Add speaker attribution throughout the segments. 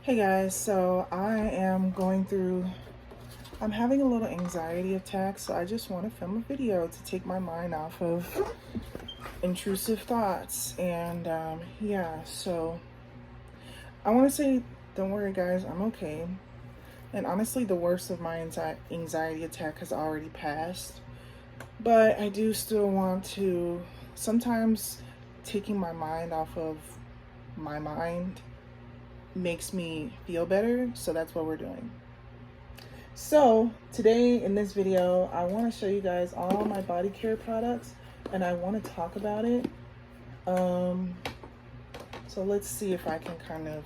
Speaker 1: Hey guys, so I'm having a little anxiety attack, so I just want to film a video to take my mind off of intrusive thoughts. And yeah, so I want to say, don't worry guys, I'm okay. And honestly, the worst of my anxiety attack has already passed. But I do still want to, sometimes taking my mind off of my mind makes me feel better, so that's what we're doing. So today in this video, I want to show you guys all my body care products and I want to talk about it. So let's see if I can kind of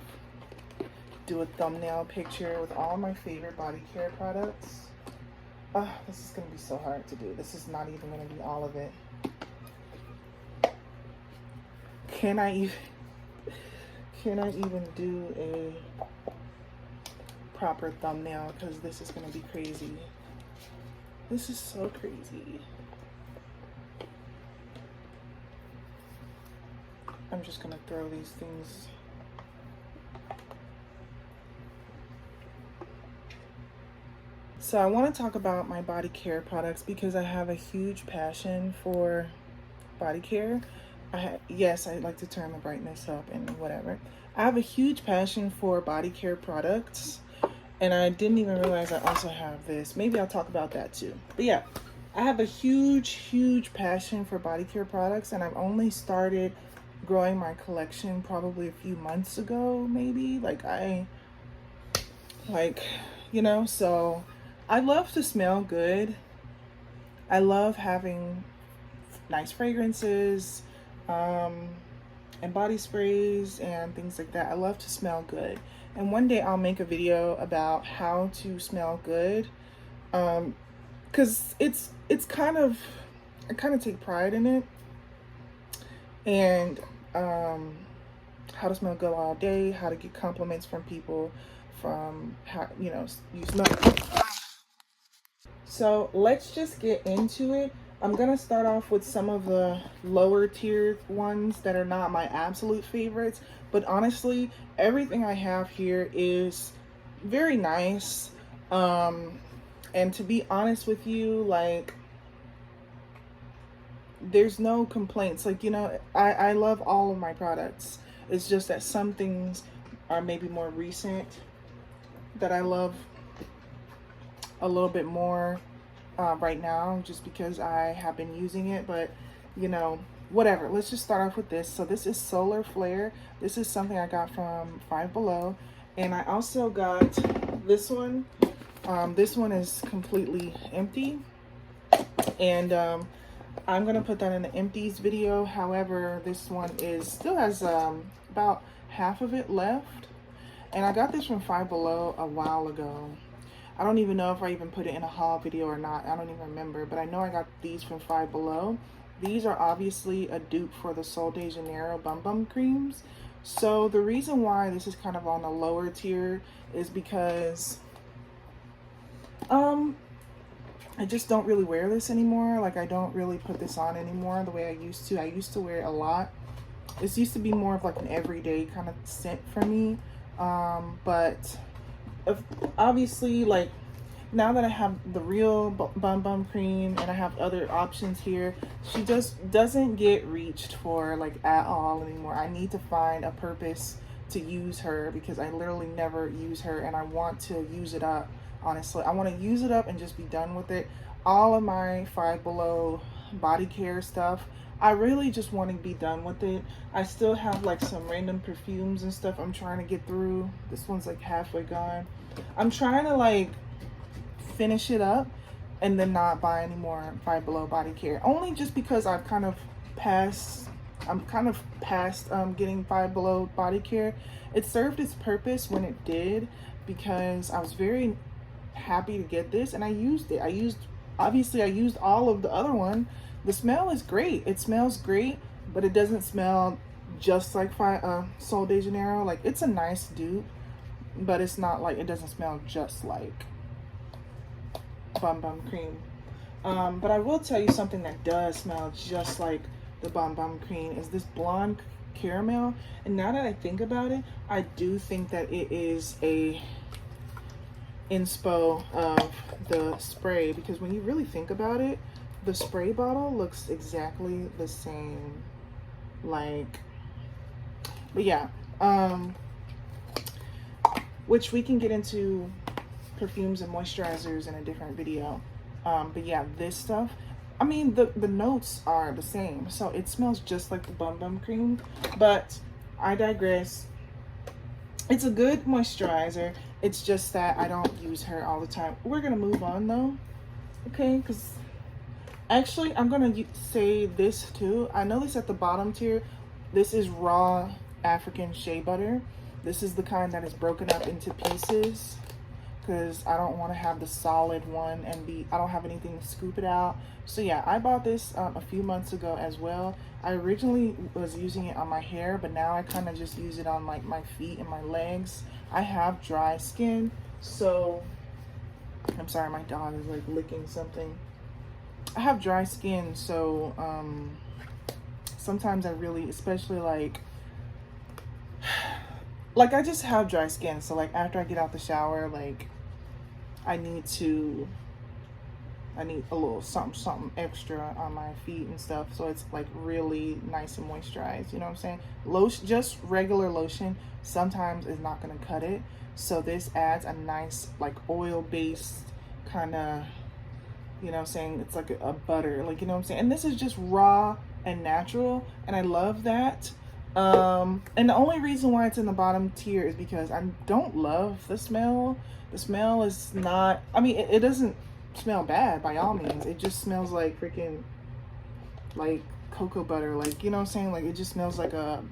Speaker 1: do a thumbnail picture with all my favorite body care products. This is going to be so hard to do. This is not even going to be all of it. Can I even do a proper thumbnail? Because this is going to be crazy. This is so crazy. I'm just going to throw these things. So I want to talk about my body care products because I have a huge passion for body care. Yes, I like to turn the brightness up and whatever. I have a huge passion for body care products, and I didn't even realize I also have this. Maybe I'll talk about that too. But yeah, I have a huge passion for body care products, and I've only started growing my collection probably a few months ago, maybe. So I love to smell good. I love having nice fragrances, and body sprays and things like that. I love to smell good. And one day I'll make a video about how to smell good. Cause it's kind of, I kind of take pride in it. And, how to smell good all day, how to get compliments from people, from how, you smell. So let's just get into it. I'm gonna start off with some of the lower tier ones that are not my absolute favorites, but honestly, everything I have here is very nice. And to be honest with you, there's no complaints. I love all of my products. It's just that some things are maybe more recent that I love a little bit more right now, just because I have been using it. But whatever, let's just start off with this. So this is Solar Flare. This is something I got from Five Below, and I also got this one. This one is completely empty, and I'm gonna put that in the empties video. However, this one still has about half of it left, and I got this from Five Below a while ago. I don't even know if I even put it in a haul video or not. I don't even remember, but I know I got these from Five Below. These are obviously a dupe for the Sol de Janeiro Bum Bum Creams. So the reason why this is kind of on the lower tier is because I just don't really wear this anymore. Like, I don't really put this on anymore the way I used to. I used to wear it a lot. This used to be more of like an everyday kind of scent for me. But obviously, like, now that I have the real Bum Bum Cream and I have other options here, she just doesn't get reached for like at all anymore. I need to find a purpose to use her because I literally never use her, and I want to use it up. Honestly, I want to use it up and just be done with it. All of my Five Below body care stuff, I really just want to be done with it. I still have like some random perfumes and stuff I'm trying to get through. This one's like halfway gone. I'm trying to like finish it up and then not buy any more Five Below body care. Only just because I'm kind of past getting Five Below body care. It served its purpose when it did, because I was very happy to get this and I used it. I used all of the other one. The smell is great. It smells great, but it doesn't smell just like Sol de Janeiro. Like, it's a nice dupe, but it's not like, it doesn't smell just like Bum Bum Cream. But I will tell you something that does smell just like the Bum Bum Cream is this Blonde caramel. And now that I think about it, I do think that it is a inspo of the spray, because when you really think about it, the spray bottle looks exactly the same. Like, but yeah, which we can get into perfumes and moisturizers in a different video. But yeah, this stuff, I mean, the notes are the same, so it smells just like the Bum Bum cream, but I digress. It's a good moisturizer. It's just that I don't use her all the time. We're gonna move on though, okay? Because actually, I'm gonna say this too. I know this at the bottom tier. This is raw African shea butter. This is the kind that is broken up into pieces, because I don't want to have the solid one and I don't have anything to scoop it out. So yeah, I bought this a few months ago as well. I originally was using it on my hair, but now I kind of just use it on like my feet and my legs. I have dry skin, so I'm sorry, my dog is like licking something. I have dry skin, so sometimes I really, especially like I just have dry skin, so like after I get out the shower, like I need a little something extra on my feet and stuff, so it's like really nice and moisturized, you know what I'm saying? Lotion, just regular lotion, sometimes is not gonna cut it, so this adds a nice like oil based kind of, you know what I'm saying, it's like a butter, like, you know what I'm saying? And this is just raw and natural, and I love that. And the only reason why it's in the bottom tier is because I don't love the smell. The smell is not, I mean, it doesn't smell bad by all means. It just smells like freaking like cocoa butter, like, you know what I'm saying? Like, it just smells like a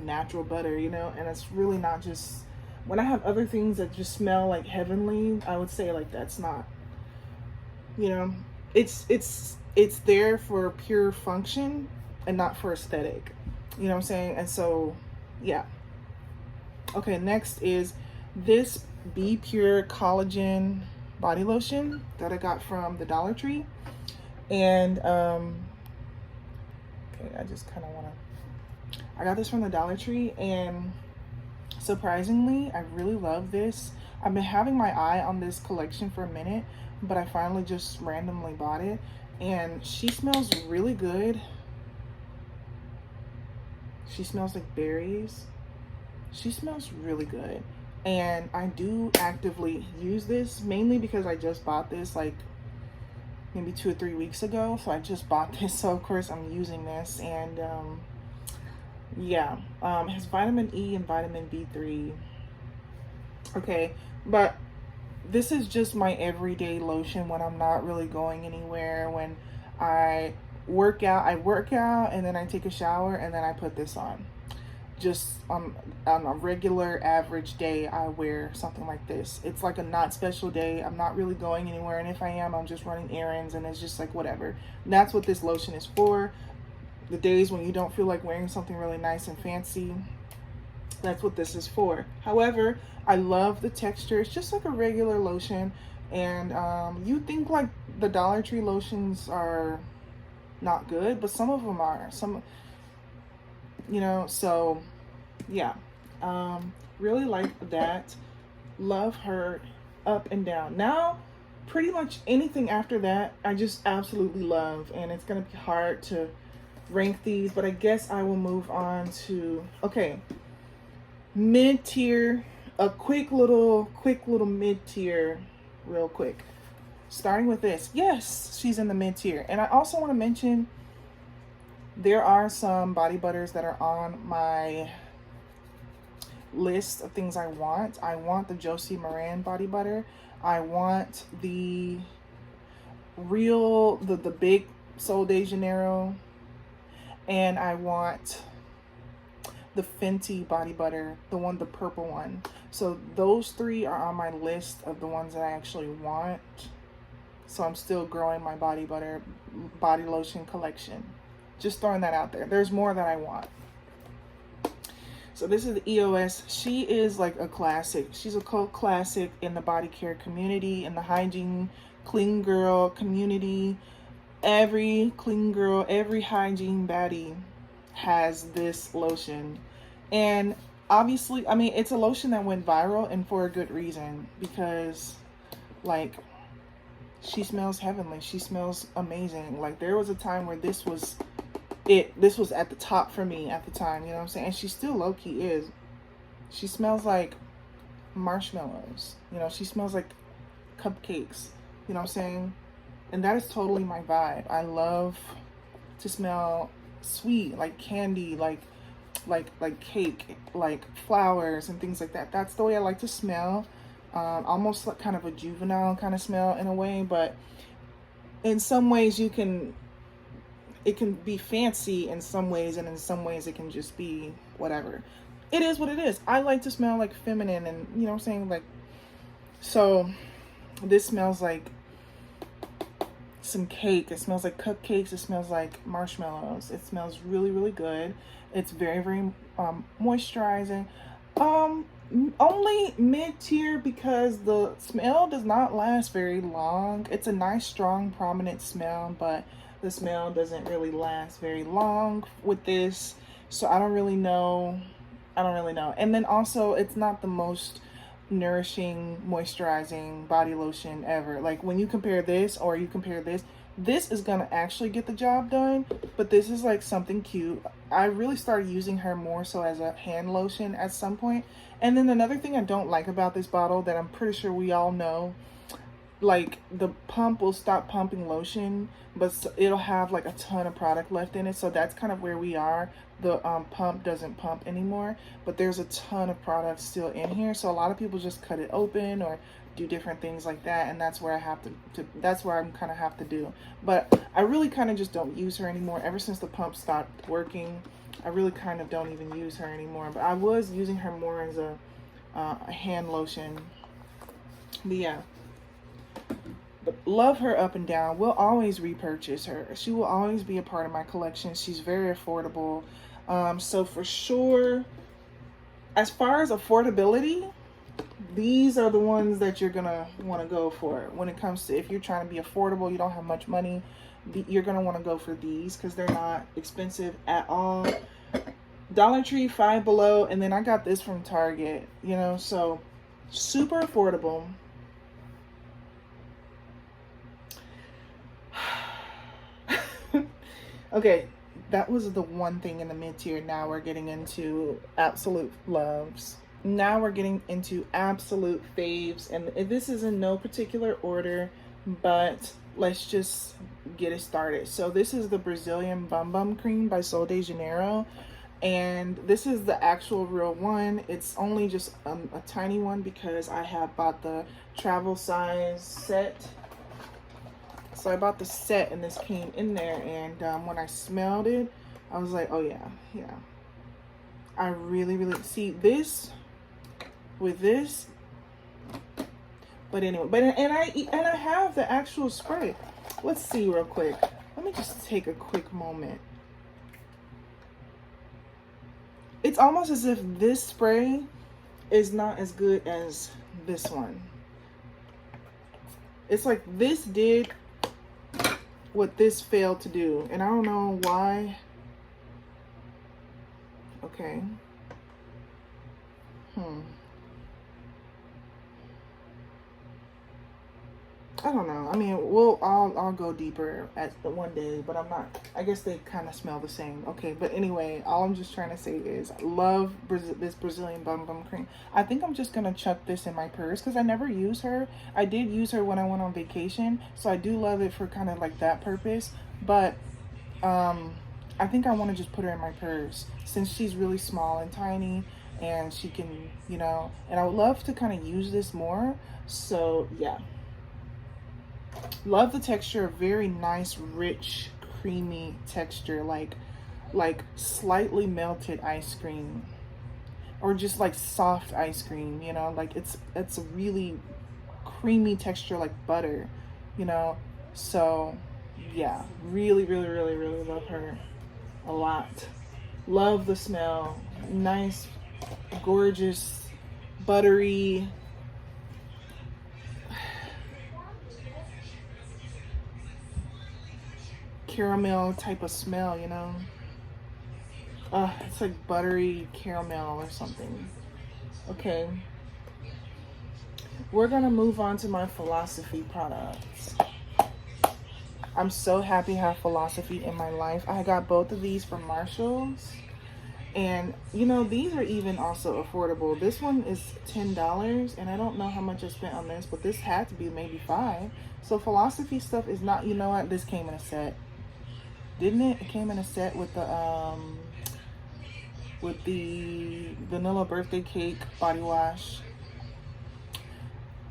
Speaker 1: natural butter, you know? And it's really not just, when I have other things that just smell like heavenly, I would say like that's not, you know, it's there for pure function and not for aesthetic. You know what I'm saying? And so, yeah. Okay, next is this Be Pure Collagen body lotion that I got from the Dollar Tree. And, okay, I just kind of want to, I got this from the Dollar Tree, and surprisingly, I really love this. I've been having my eye on this collection for a minute, but I finally just randomly bought it, and she smells really good. She smells like berries. She smells really good. And I do actively use this, mainly because I just bought this like maybe 2 or 3 weeks ago. So I just bought this, so of course I'm using this. And yeah, it has vitamin E and vitamin B3. Okay, but this is just my everyday lotion when I'm not really going anywhere. When I work out and then I take a shower and then I put this on. Just on a regular average day, I wear something like this. It's like a not special day. I'm not really going anywhere, and if I am, I'm just running errands, and it's just like whatever. And that's what this lotion is for. The days when you don't feel like wearing something really nice and fancy, that's what this is for. However, I love the texture. It's just like a regular lotion, and you think like the Dollar Tree lotions are not good, but some of them are. Some, you know, so yeah, really like that. Love her up and down. Now pretty much anything after that I just absolutely love, and it's gonna be hard to rank these, but I guess I will move on to, okay, mid-tier, a quick little mid-tier real quick, starting with this. Yes, she's in the mid-tier. And I also want to mention there are some body butters that are on my list of things I want. I want the Josie Maran body butter. I want the big Sol de Janeiro, and I want the Fenty body butter, the purple one. So those 3 are on my list of the ones that I actually want. So I'm still growing my body lotion collection. Just throwing that out there. There's more that I want. So this is the EOS. She is like a classic. She's a cult classic in the body care community, in the hygiene, clean girl community. Every clean girl, every hygiene baddie has this lotion. And obviously, I mean, it's a lotion that went viral, and for a good reason, because like she smells heavenly. She smells amazing. Like there was a time where this was at the top for me at the time, you know what I'm saying? And she still low-key is. She smells like marshmallows, you know, she smells like cupcakes, you know what I'm saying? And that is totally my vibe. I love to smell sweet, like candy, like cake, like flowers and things like that. That's the way I like to smell. Almost like kind of a juvenile kind of smell in a way, but in some ways it can be fancy in some ways, and in some ways it can just be whatever. It is what it is. I like to smell like feminine, and you know what I'm saying, like, so this smells like some cake. It smells like cupcakes. It smells like marshmallows. It smells really, really good. It's very, very moisturizing. Only mid-tier because the smell does not last very long. It's a nice, strong, prominent smell, but the smell doesn't really last very long with this. So I don't really know. And then also, it's not the most nourishing, moisturizing body lotion ever. Like when you compare this or you compare this is gonna actually get the job done, but this is like something cute. I really started using her more so as a hand lotion at some point. And then another thing I don't like about this bottle that I'm pretty sure we all know, like the pump will stop pumping lotion, but it'll have like a ton of product left in it. So that's kind of where we are. The pump doesn't pump anymore, but there's a ton of product still in here. So a lot of people just cut it open or do different things like that, and that's where I have that's where I'm kind of have to do. But I really kind of just don't use her anymore. Ever since the pump stopped working, I really kind of don't even use her anymore. But I was using her more as a hand lotion. But yeah. But love her up and down. We'll always repurchase her. She will always be a part of my collection. She's very affordable. So for sure, as far as affordability, these are the ones that you're gonna want to go for when it comes to, if you're trying to be affordable, you don't have much money, you're gonna want to go for these because they're not expensive at all. Dollar Tree, Five Below, and then I got this from Target, you know, so super affordable. Okay, that was the one thing in the mid-tier. Now we're getting into absolute loves. Now we're getting into absolute faves, and this is in no particular order, but let's just get it started. So this is the Brazilian Bum Bum Cream by Sol de Janeiro, and this is the actual real one. It's only just a tiny one because I have bought the travel size set. So I bought the set and this came in there, and when I smelled it, I was like, oh yeah. I really, really see this with this. But anyway, and I have the actual spray. Let's see real quick. Let me just take a quick moment. It's almost as if this spray is not as good as this one. It's like this did what this failed to do, and I don't know why. Okay. I don't know. I mean, I'll go deeper at the one day, but I'm not. I guess they kind of smell the same. Okay, but anyway, all I'm just trying to say is I love this Brazilian Bum Bum Cream. I think I'm just gonna chuck this in my purse because I never use her. I did use her when I went on vacation, so I do love it for kind of like that purpose. But I think I want to just put her in my purse since she's really small and tiny, and she can, you know. And I would love to kind of use this more. So yeah. Love the texture, very nice, rich, creamy texture, like slightly melted ice cream, or just like soft ice cream, you know, like it's a really creamy texture like butter, you know. So yeah, really, really, really, really love her a lot. Love the smell. Nice, gorgeous, buttery, caramel type of smell, you know. It's like buttery caramel or something. Okay. We're gonna move on to my Philosophy products. I'm so happy to have Philosophy in my life. I got both of these from Marshalls. And you know, these are even also affordable. This one is $10, and I don't know how much I spent on this, but this had to be maybe $5. So Philosophy stuff is not, you know what, this came in a set. Didn't it? It came in a set with the vanilla birthday cake body wash.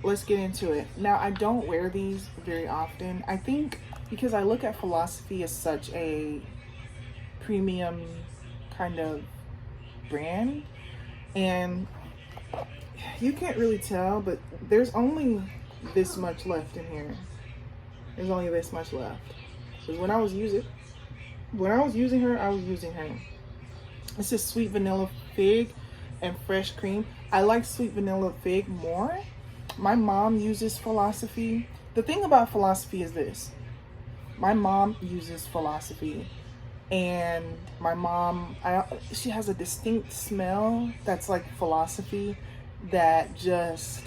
Speaker 1: Let's get into it. Now, I don't wear these very often. I think because I look at Philosophy as such a premium kind of brand, and you can't really tell, but there's only this much left in here. There's only this much left. Because when I was using her, I was using her. This is sweet vanilla fig and fresh cream. I like sweet vanilla fig more. My mom uses Philosophy. The thing about Philosophy is this. My mom uses Philosophy, and my mom, she has a distinct smell that's like Philosophy that just,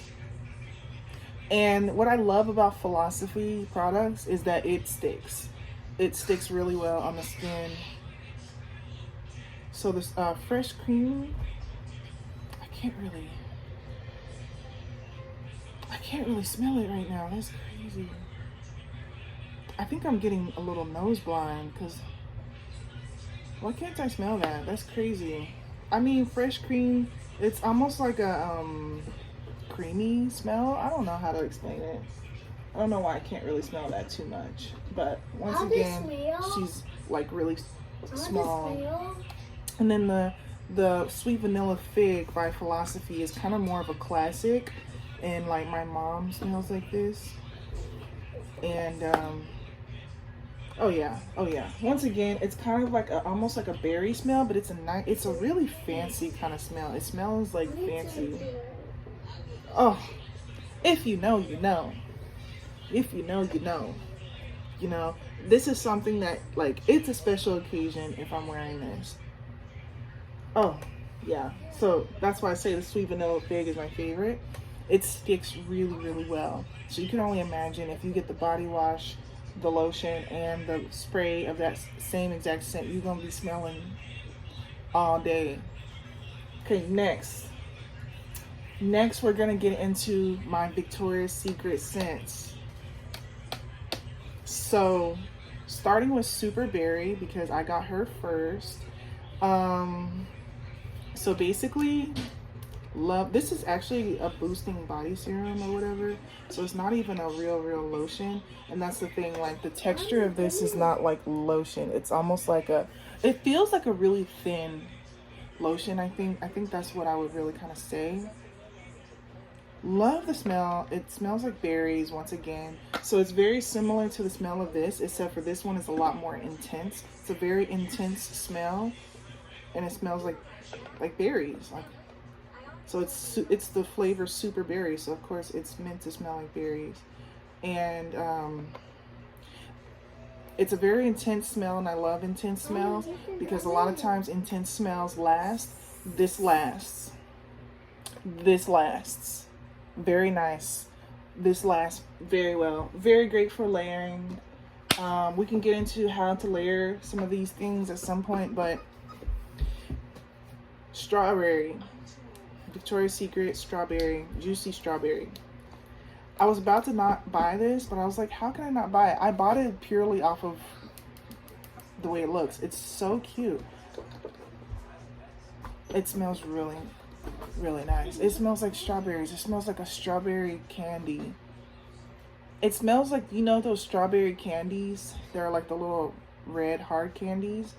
Speaker 1: and what I love about Philosophy products is that it sticks. It sticks really well on the skin. So this fresh cream, I can't really smell it right now. That's crazy. I think I'm getting a little nose blind because why can't I smell that? That's crazy. I mean, fresh cream, it's almost like a creamy smell. I don't know how to explain it. I don't know why I can't really smell that too much. But once again, she's like really small. And then the sweet vanilla fig by Philosophy is kind of more of a classic, and like my mom smells like this. And oh yeah. Once again, it's kind of like almost like a berry smell, but it's a really fancy kind of smell. It smells like fancy. Oh, if you know, you know. If you know, you know. You know, this is something that, like, it's a special occasion if I'm wearing this. Oh, yeah. So that's why I say the sweet vanilla fig is my favorite. It sticks really, really well. So you can only imagine if you get the body wash, the lotion, and the spray of that same exact scent, you're going to be smelling all day. Okay, next. Next, we're going to get into my Victoria's Secret scents. So, starting with Super Berry, because I got her first. So basically, this is actually a boosting body serum or whatever. So it's not even a real lotion. And that's the thing, like the texture of this is not like lotion. It's almost like it feels like a really thin lotion, I think that's what I would really kind of say. Love the smell. It smells like berries once again. So it's very similar to the smell of this, except for this one is a lot more intense. It's a very intense smell, and it smells like berries. So it's the flavor Super Berry. So of course it's meant to smell like berries, and it's a very intense smell, and I love intense smells because a lot of times intense smells last. This lasts. Very nice. This lasts very well. Very great for layering. We can get into how to layer some of these things at some point, but strawberry. Victoria's Secret strawberry. Juicy strawberry. I was about to not buy this, but I was like, how can I not buy it? I bought it purely off of the way it looks. It's so cute. It smells really nice. It smells like strawberries. It smells like a strawberry candy. It smells like, you know, those strawberry candies? They're like the little red hard candies.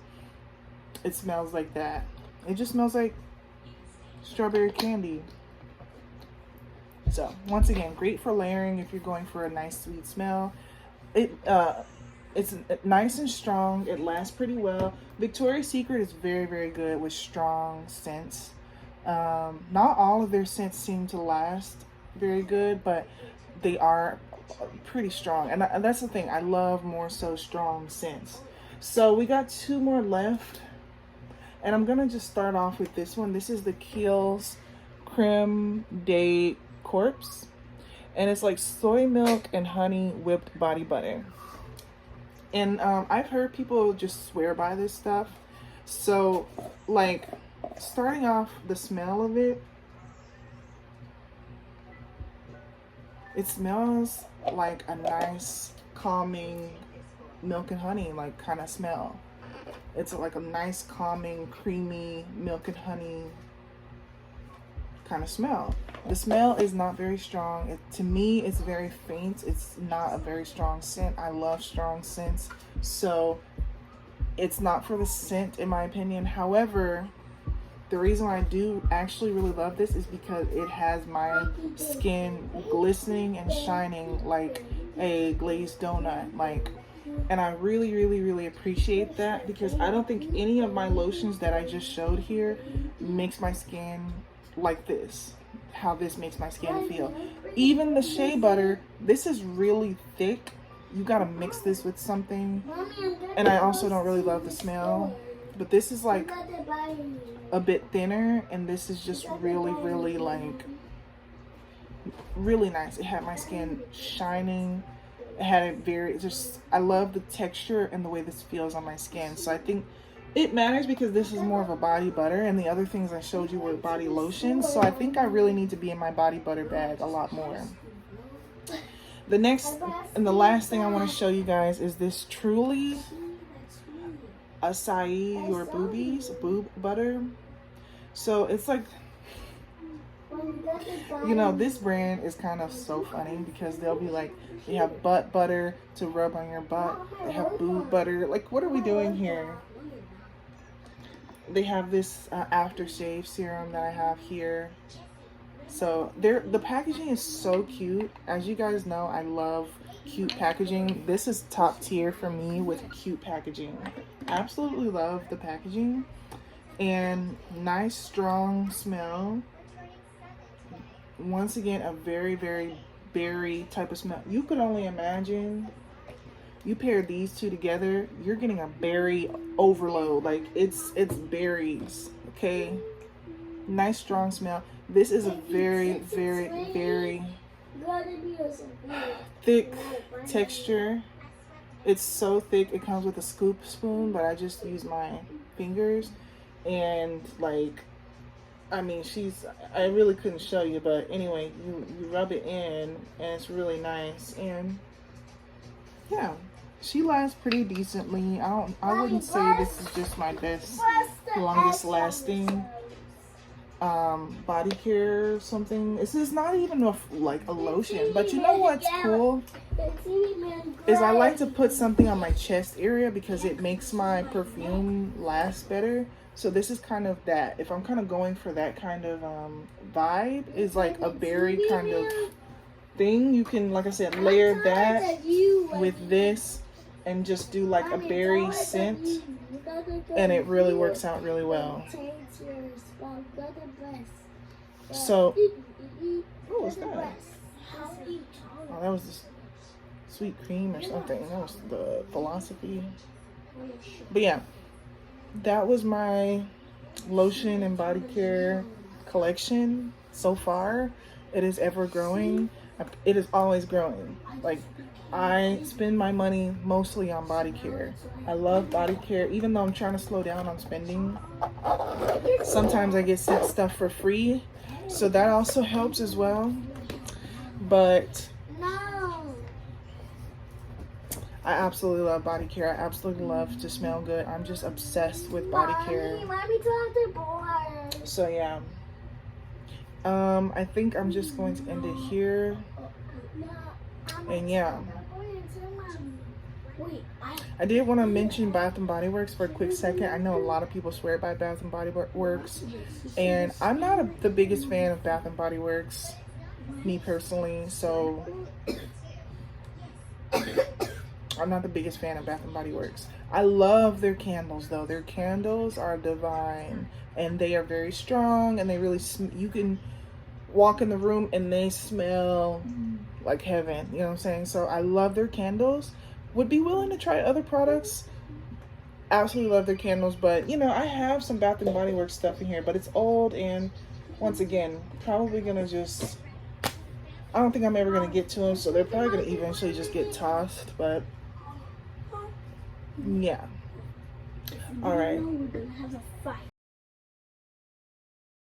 Speaker 1: It smells like that. It just smells like strawberry candy. So once again, great for layering if you're going for a nice sweet smell. It's nice and strong. It lasts pretty well. Victoria's Secret is very good with strong scents. Not all of their scents seem to last very good, but they are pretty strong. And that's the thing. I love more so strong scents. So we got 2 more left. And I'm gonna just start off with this one. This is the Kiehl's Creme de Corpse, and it's like soy milk and honey whipped body butter. And I've heard people just swear by this stuff. So like, starting off, the smell of it, it smells like a nice calming milk and honey like kind of smell. It's like a nice calming creamy milk and honey kind of smell. The smell is not very strong. To me, it's very faint. It's not a very strong scent. I love strong scents, so it's not for the scent in my opinion. However, the reason I do actually really love this is because it has my skin glistening and shining like a glazed donut, like, and I really, really, really appreciate that, because I don't think any of my lotions that I just showed here makes my skin like this, how this makes my skin feel. Even the shea butter, this is really thick. You gotta mix this with something. And I also don't really love the smell, but this is like a bit thinner, and this is just really, really like really nice. It had my skin shining. It had a very just, I love the texture and the way this feels on my skin. So I think it matters because this is more of a body butter, and the other things I showed you were body lotions. So I think I really need to be in my body butter bag a lot more. The next and the last thing I want to show you guys is this Truly Acai Your Boobies boob butter. So it's like, you know, this brand is kind of so funny because they'll be like, they have butt butter to rub on your butt. They have boob butter. Like, what are we doing here? They have this aftershave serum that I have here. So the packaging is so cute. As you guys know, I love cute packaging. This is top tier for me with cute packaging. Absolutely love the packaging. And nice strong smell. Once again, a very, very berry type of smell. You could only imagine, you pair these two together, you're getting a berry overload. Like, it's berries, okay? Nice strong smell. This is a very, very, very thick texture. It's so thick. It comes with a scoop spoon, but I just use my fingers. And like, I mean, I really couldn't show you, but anyway, you rub it in and it's really nice. And yeah, she lasts pretty decently. I wouldn't say this is just my best, longest lasting body care or something. This is not even like a lotion, but you know what's cool is I like to put something on my chest area because it makes my perfume last better. So this is kind of that. If I'm kind of going for that kind of vibe, is like a berry kind of thing. You can, like I said, layer that with this and just do like a berry scent, and it really works out really well. So, what was that? Oh, that was this sweet cream or something. That was the Philosophy. But yeah, that was my lotion and body care collection so far. It is ever growing. It is always growing. Like, I spend my money mostly on body care. I love body care, even though I'm trying to slow down on spending. Sometimes I get sent stuff for free, so that also helps as well. But I absolutely love body care. I absolutely love to smell good. I'm just obsessed with body care. So yeah, I think I'm just going to end it here. And yeah, I did want to mention Bath and Body Works for a quick second. I know a lot of people swear by Bath and Body Works, and I'm not the biggest fan of Bath and Body Works, me personally. So I'm not the biggest fan of Bath and Body Works. I love their candles though. Their candles are divine, and they are very strong, and they really you can walk in the room and they smell like heaven, you know what I'm saying? So I love their candles. Would be willing to try other products absolutely love their candles, but you know, I have some Bath and Body Works stuff in here, but it's old, and once again, probably gonna just, I don't think I'm ever gonna get to them, so they're probably gonna eventually just get tossed, but yeah. All right.
Speaker 2: We're gonna have a fight.